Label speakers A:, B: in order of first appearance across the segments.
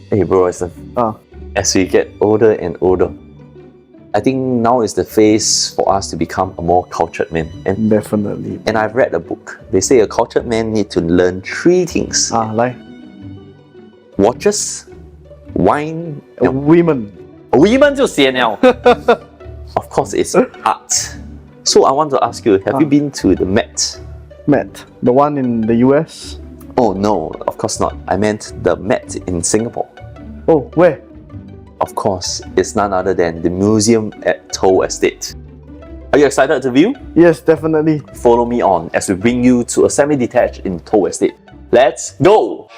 A: Hey bro, as we get older and older, I think now is the phase for us to become a more cultured man. And
B: Definitely.
A: I've read a book. They say a cultured man need to learn 3 things.
B: Like
A: Watches, wine,
B: women.
A: Women 就闲了. Of course, it's art. So I want to ask you, have you been to the Met?
B: Met, the one in the US?
A: Oh no, of course not. I meant the Met in Singapore.
B: Oh, where?
A: Of course, it's none other than the museum at Toll Estate. Are you excited to view?
B: Yes, definitely.
A: Follow me on as we bring you to a semi-detached in Toll Estate. Let's go!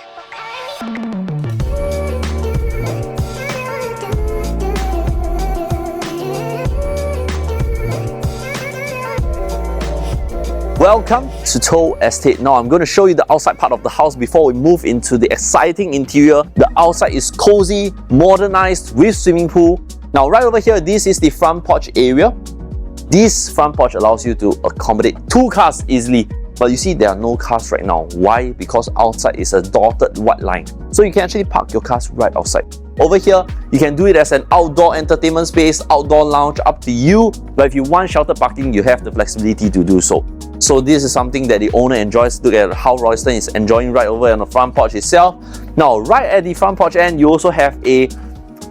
A: Welcome to Toll Estate. Now I'm going to show you the outside part of the house before we move into the exciting interior. The outside is cozy, modernized with swimming pool. Now right over here, this is the front porch area. This front porch allows you to accommodate 2 cars easily. But you see there are no cars right now. Why? Because outside is a dotted white line. So you can actually park your cars right outside. Over here, you can do it as an outdoor entertainment space, outdoor lounge, up to you. But if you want sheltered parking, you have the flexibility to do so. So this is something that the owner enjoys. Look at how Royston is enjoying right over on the front porch itself. Now, right at the front porch end, you also have a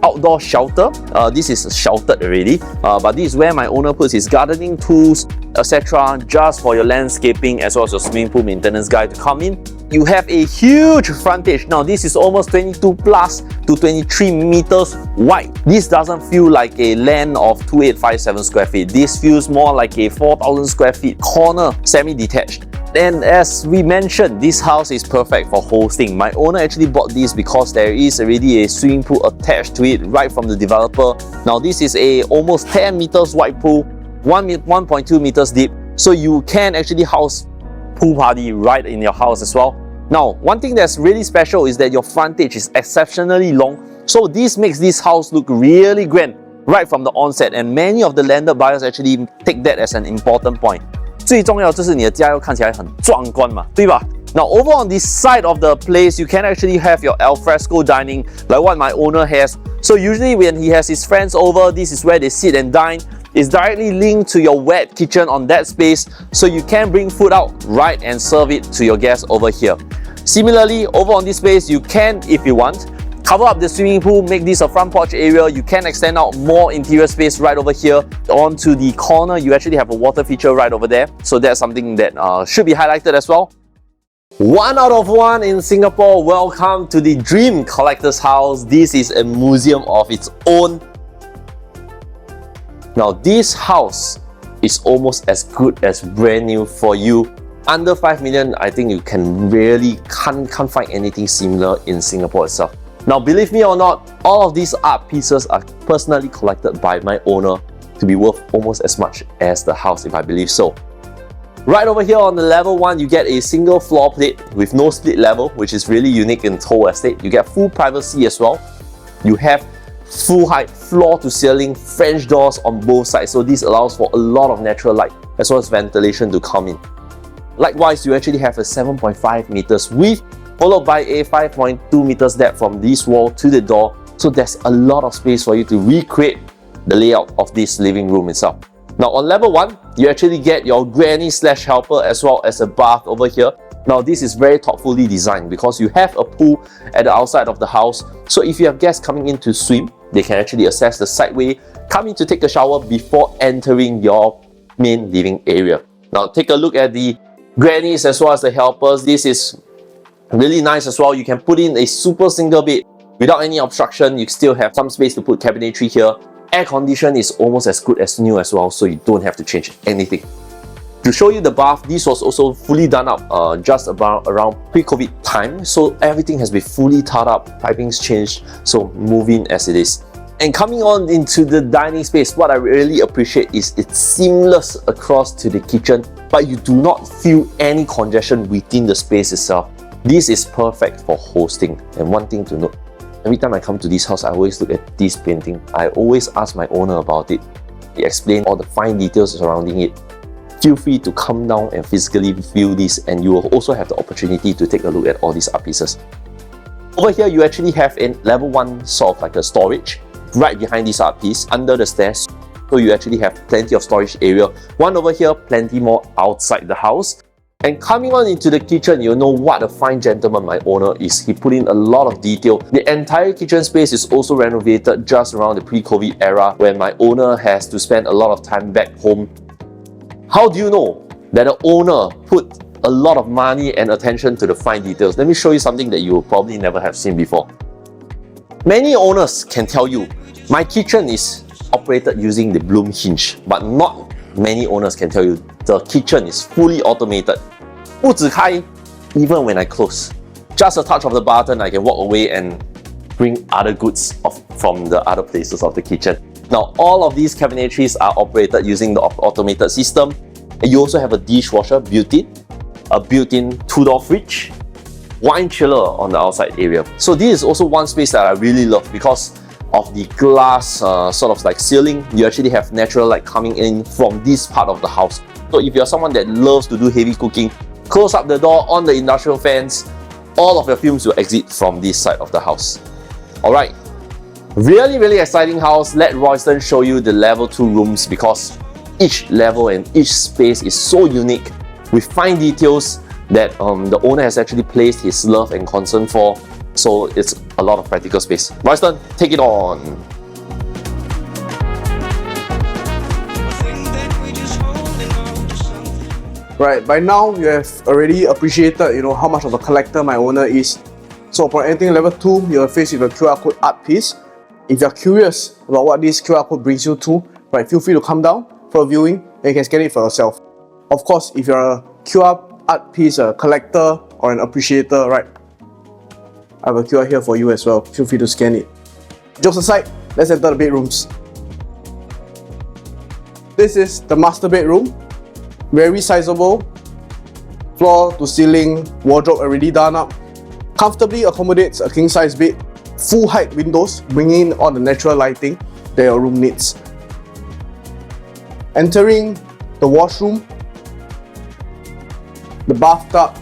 A: outdoor shelter. This is sheltered already, but this is where my owner puts his gardening tools, etc., just for your landscaping as well as your swimming pool maintenance guy to come in. You have a huge frontage. Now this is almost 22 plus to 23 meters wide. This doesn't feel like a land of 2857 square feet. This feels more like a 4,000 square feet corner semi-detached. And as we mentioned, this house is perfect for hosting. My owner actually bought this because there is already a swimming pool attached to it right from the developer. Now this is a almost 10 meters wide pool, 1.2 meters deep. So you can actually house pool party right in your house as well. Now, one thing that's really special is that your frontage is exceptionally long. So this makes this house look really grand right from the onset. And many of the landed buyers actually take that as an important point. 最重要就是你的家要看起来很壮观嘛，对吧？ Now over on this side of the place, you can actually have your alfresco dining like what my owner has. So usually when he has his friends over, this is where they sit and dine. It's directly linked to your wet kitchen on that space, so you can bring food out right and serve it to your guests over here. Similarly, over on this space, you can, if you want, cover up the swimming pool, make this a front porch area. You can extend out more interior space right over here. Onto the corner, you actually have a water feature right over there. So that's something that should be highlighted as well. 1 out of 1 in Singapore. Welcome to the Dream Collector's House. This is a museum of its own. Now this house is almost as good as brand new for you. Under 5 million, I think you can really can't find anything similar in Singapore itself. Now believe me or not, all of these art pieces are personally collected by my owner to be worth almost as much as the house, if I believe so. Right over here on the level 1, you get a single floor plate with no split level, which is really unique in Toll Estate. You get full privacy as well. You have full height, floor to ceiling, French doors on both sides. So this allows for a lot of natural light as well as ventilation to come in. Likewise, you actually have a 7.5 meters width, followed by a 5.2 meters depth from this wall to the door. So there's a lot of space for you to recreate the layout of this living room itself. Now on level 1, you actually get your granny / helper as well as a bath over here. Now this is very thoughtfully designed because you have a pool at the outside of the house. So if you have guests coming in to swim, they can actually access the sideway, come in to take a shower before entering your main living area. Now take a look at the grannies as well as the helpers. This is really nice as well. You can put in a super single bed without any obstruction. You still have some space to put cabinetry here. Air condition is almost as good as new as well, so you don't have to change anything. To show you the bath, this was also fully done up just about around pre-COVID time. So everything has been fully tarred up, piping's changed, so move in as it is. And coming on into the dining space, what I really appreciate is it's seamless across to the kitchen, but you do not feel any congestion within the space itself. This is perfect for hosting. And one thing to note, every time I come to this house, I always look at this painting. I always ask my owner about it. He explains all the fine details surrounding it. Feel free to come down and physically view this, and you will also have the opportunity to take a look at all these art pieces. Over here, you actually have a level 1 sort of like a storage right behind this art piece under the stairs. So you actually have plenty of storage area. One over here, plenty more outside the house. And coming on into the kitchen, you'll know what a fine gentleman my owner is. He put in a lot of detail. The entire kitchen space is also renovated just around the pre-COVID era when my owner has to spend a lot of time back home. How do you know that the owner put a lot of money and attention to the fine details? Let me show you something that you will probably never have seen before. Many owners can tell you, my kitchen is operated using the Bloom hinge, but not many owners can tell you the kitchen is fully automated. 不止开, even when I close. Just a touch of the button, I can walk away and bring other goods from the other places of the kitchen. Now, all of these cabinetries are operated using the automated system. And you also have a dishwasher built-in, a built-in 2-door fridge, wine chiller on the outside area. So this is also one space that I really love because of the glass sort of like ceiling. You actually have natural light coming in from this part of the house. So if you're someone that loves to do heavy cooking, close up the door on the industrial fans, all of your fumes will exit from this side of the house. Alright, really exciting house. Let Royston show you the level 2 rooms because each level and each space is so unique with fine details that the owner has actually placed his love and concern for. So it's a lot of practical space. Royston, take it on.
B: Right, by now you have already appreciated, how much of a collector my owner is. So for entering level 2, you're faced with a QR code art piece. If you're curious about what this QR code brings you to, right, feel free to come down for a viewing and you can scan it for yourself. Of course, if you're a QR art piece collector or an appreciator, right, I have a QR here for you as well. Feel free to scan it. Jokes aside, let's enter the bedrooms. This is the master bedroom. Very sizable. Floor to ceiling, wardrobe already done up. Comfortably accommodates a king size bed. Full height windows, bringing in all the natural lighting that your room needs. Entering the washroom, the bathtub,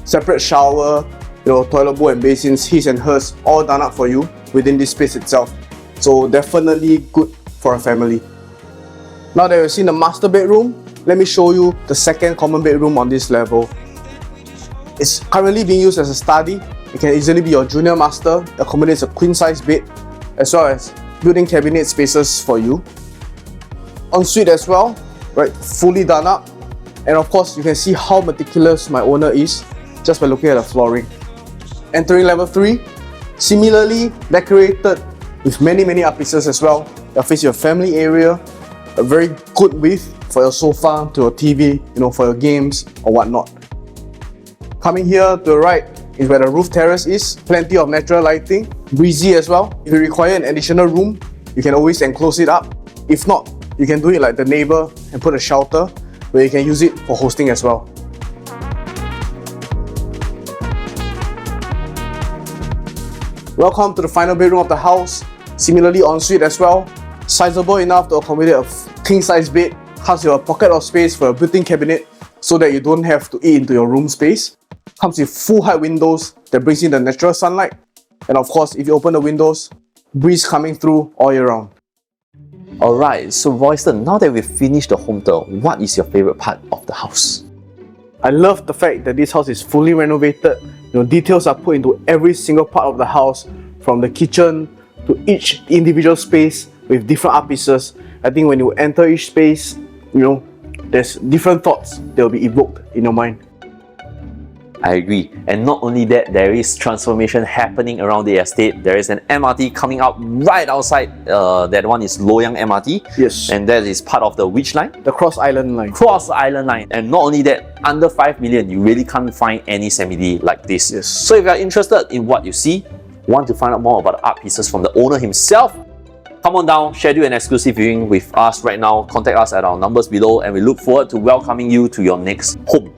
B: separate shower, toilet bowl and basins, his and hers, all done up for you within this space itself. So definitely good for a family. Now that you've seen the master bedroom, let me show you the second common bedroom on this level. It's currently being used as a study. It can easily be your junior master, accommodates a queen size bed, as well as built-in cabinet spaces for you. Ensuite as well, right, fully done up. And of course, you can see how meticulous my owner is just by looking at the flooring. Entering level 3, similarly decorated with many art pieces as well. You'll face your family area, a very good width for your sofa, to your TV, for your games or whatnot. Coming here to the right is where the roof terrace is. Plenty of natural lighting, breezy as well. If you require an additional room, you can always enclose it up. If not, you can do it like the neighbor and put a shelter where you can use it for hosting as well. Welcome to the final bedroom of the house. Similarly ensuite as well. Sizable enough to accommodate a king size bed. Comes with a pocket of space for a built-in cabinet so that you don't have to eat into your room space. Comes with full height windows that brings in the natural sunlight. And of course, if you open the windows, breeze coming through all year round.
A: Alright, so Royston, now that we've finished the home tour, what is your favorite part of the house?
B: I love the fact that this house is fully renovated. Details are put into every single part of the house, from the kitchen to each individual space with different art pieces. I think when you enter each space, there's different thoughts that will be evoked in your mind.
A: I agree. And not only that, there is transformation happening around the estate. There is an MRT coming up right outside. That one is Loyang MRT.
B: Yes.
A: And that is part of the which line?
B: The Cross Island line.
A: Cross Island line. And not only that, under 5 million, you really can't find any semi-D like this.
B: Yes.
A: So if you're interested in what you see, want to find out more about the art pieces from the owner himself, come on down, schedule an exclusive viewing with us right now. Contact us at our numbers below and we look forward to welcoming you to your next home.